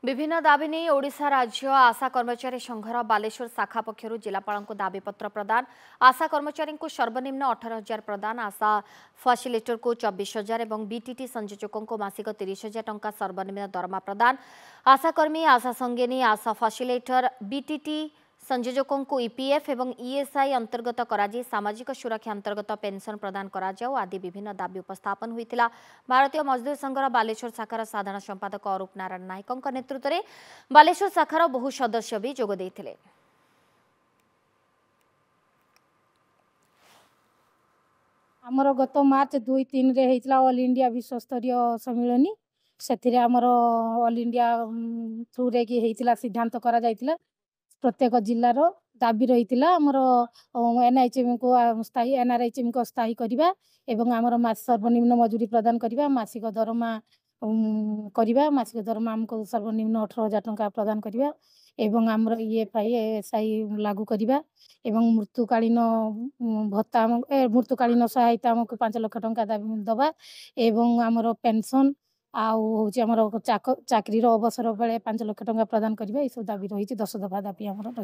विभिन्न दाबी नहीं ओडिशा राज्य आशा कर्मचारी संघर बालेश्वर शाखा पक्षर जिलापाल को दाबीपत्र प्रदान। आशा कर्मचारी को सर्वनिम्न 18,000 प्रदान, आशा फैसिलिटेटर को 24,000 और बीटीटी संयोजकों को मासिक 30,000 टंका सर्वनिम्न दरमा प्रदान। आशाकर्मी, आशा संगेनी, आशा फैसिलिटेटर, बीटीटी संयोजकों को ईपीएफ और ईएसआई अंतर्गत कराजी सामाजिक सुरक्षा अंतर्गत पेंशन प्रदान करा जाओ आदि विभिन्न दाबी उपस्थापन होता। भारतीय मजदूर संघर बालेश्वर शाखार साधारण संपादक अरूप नारायण नायकों नेतृत्व में बालेश्वर शाखार बहु सदस्य भी जोग देथिले। आमर गत मार्च 2-3 रे हेतला ऑल इंडिया विश्वस्तरीय सम्मेलनी से आमर ऑल इंडिया थ्रू रे कि हेतला सिद्धांत करा जायतिला। प्रत्येक जिल्लार दाबी रही आमर एनआईएचएम को स्थायी एनआरएचएम को स्थायी करवा एवं आमर सर्वनिम्न मजूरी प्रदान करवा, मासिक दरमा करवा, मासिक दरमा आमको सर्वनिम्न 18,000 टंका प्रदान करवा एवं आमर ईएफआई एएसआई लागू करवा एवं मृत्युकालीन भत्ता मृत्युकालीन सहायता आमको 5 लाख टंका दबा एवं आमर पेंशन आमर चाकरी अवसर बेले 5 लाख टंका प्रदान करवा। ये सब दाबी रही 10 दफा दाबी आमर।